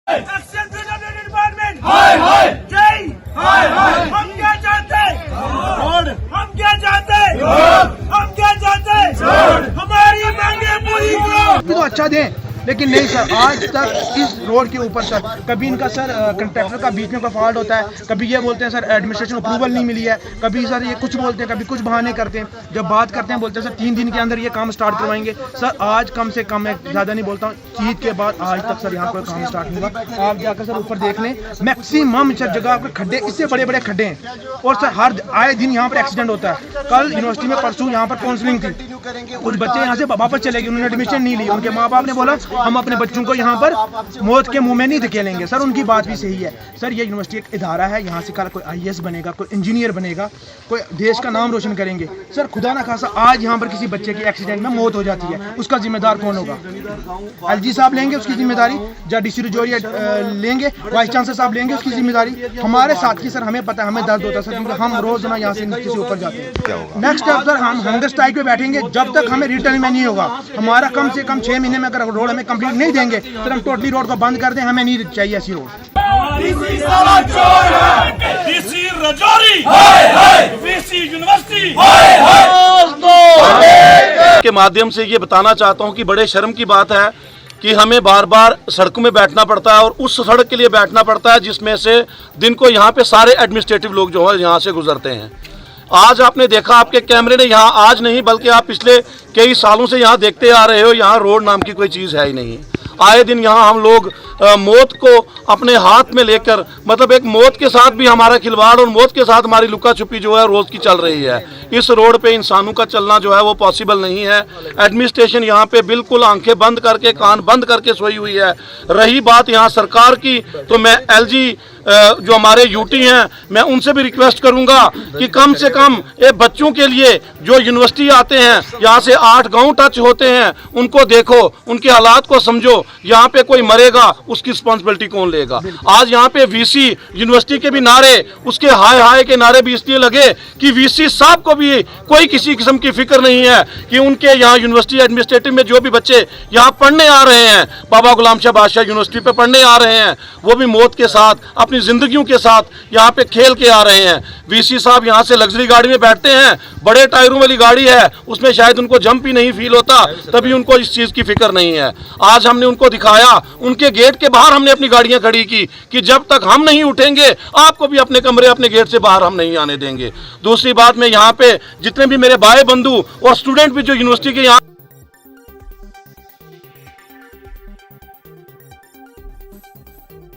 तो अच्छा दें, लेकिन नहीं सर, आज तक इस रोड के ऊपर सर कभी इनका सर कंट्रैक्टर का बीच में कोई फॉल्ट होता है, कभी ये बोलते हैं सर एडमिनिस्ट्रेशन अप्रूवल नहीं मिली है, कभी सर ये कुछ बोलते हैं, कभी कुछ बहाने करते हैं। जब बात करते हैं बोलते हैं सर 3 दिन के अंदर ये काम स्टार्ट करवाएंगे। सर आज कम से कम, मैं ज़्यादा नहीं बोलता हूँ, ईद के बाद आज तक सर यहाँ कोई काम स्टार्ट नहीं हुआ। आप जाकर सर ऊपर देख लें, मैक्सिमम सर जगह पर खड्डे, इससे बड़े बड़े खड्डे हैं, और सर हर आए दिन यहाँ पर एक्सीडेंट होता है। कल यूनिवर्सिटी में परसों यहाँ पर काउंसलिंग थी, कुछ बच्चे यहाँ से वापस चले गए, उन्होंने एडमिशन नहीं ली। उनके माँ बाप ने बोला हम अपने बच्चों को यहाँ पर मौत के मुंह में नहीं धकेलेंगे। सर उनकी बात भी सही है। सर ये यूनिवर्सिटी एक इदारा है, यहाँ से कल कोई IAS बनेगा, कोई इंजीनियर बनेगा, कोई देश का नाम रोशन करेंगे। सर खुदा ना खासा आज यहाँ पर किसी बच्चे की एक्सीडेंट में मौत हो जाती है, उसका जिम्मेदार कौन होगा? LG साहब लेंगे उसकी जिम्मेदारी, या DC रजौरिया लेंगे, वाइस चांसलर साहब लेंगे उसकी जिम्मेदारी। हमारे साथ की सर हमें पता है, हमें दर्द होता है सर, क्योंकि हम रोज ना यहाँ से नीचे से ऊपर जाते हैं। नेक्स्ट स्टेप सर हम हंगर स्ट्राइक पे बैठेंगे जब तक हमें रिटर्न में नहीं होगा। हमारा कम से कम 6 महीने में अगर रोड हमें कंप्लीट नहीं देंगे तो हम टोटली रोड को बंद कर दें, हमें नहीं चाहिए ऐसी road. DC Rajouri, VC university के माध्यम से ये बताना चाहता हूँ कि बड़े शर्म की बात है कि हमें बार बार सड़कों में बैठना पड़ता है, और उस सड़क के लिए बैठना पड़ता है जिसमें से दिन को यहाँ पे सारे एडमिनिस्ट्रेटिव लोग जो है यहाँ से गुजरते हैं। आज आपने देखा, आपके कैमरे ने यहाँ आज नहीं बल्कि आप पिछले कई सालों से यहाँ देखते आ रहे हो, यहाँ रोड नाम की कोई चीज़ है ही नहीं। आए दिन यहाँ हम लोग मौत को अपने हाथ में लेकर, मतलब एक मौत के साथ भी हमारा खिलवाड़ और मौत के साथ हमारी लुका छुपी जो है रोज़ की चल रही है। इस रोड पे इंसानों का चलना जो है वो पॉसिबल नहीं है। एडमिनिस्ट्रेशन यहाँ पे बिल्कुल आंखें बंद करके, कान बंद करके सोई हुई है। रही बात यहाँ सरकार की, तो मैं LG जो हमारे UT हैं, मैं उनसे भी रिक्वेस्ट करूंगा कि कम से कम ये बच्चों के लिए जो यूनिवर्सिटी आते हैं, यहाँ से 8 गांव टच होते हैं, उनको देखो, उनके हालात को समझो। यहाँ पे कोई मरेगा उसकी रिस्पॉन्सिबिलिटी कौन लेगा? आज यहाँ पे VC यूनिवर्सिटी के भी नारे, उसके हाय हाय के नारे भी इसलिए लगे कि VC साहब को भी कोई किसी किस्म की फिक्र नहीं है कि उनके यहाँ यूनिवर्सिटी एडमिनिस्ट्रेटिव में जो भी बच्चे यहाँ पढ़ने आ रहे हैं, बाबा गुलाम शाह बादशाह यूनिवर्सिटी पे पढ़ने आ रहे हैं, वो भी मौत के साथ, अपनी जिंदगियों के साथ यहाँ पे खेल के आ रहे हैं। VC साहब यहाँ से लग्जरी गाड़ी में बैठते हैं, बड़े टायरों वाली गाड़ी है, उसमें शायद उनको जंप ही नहीं फील होता, तभी उनको इस चीज़ की फिक्र नहीं है। आज हमने उनको दिखाया, उनके गेट के बाहर हमने अपनी गाड़ियां खड़ी की कि जब तक हम नहीं उठेंगे आपको भी अपने कमरे, अपने गेट से बाहर हम नहीं आने देंगे। दूसरी बात, मैं यहाँ पे जितने भी मेरे भाई बंधु और स्टूडेंट भी जो यूनिवर्सिटी के यहाँ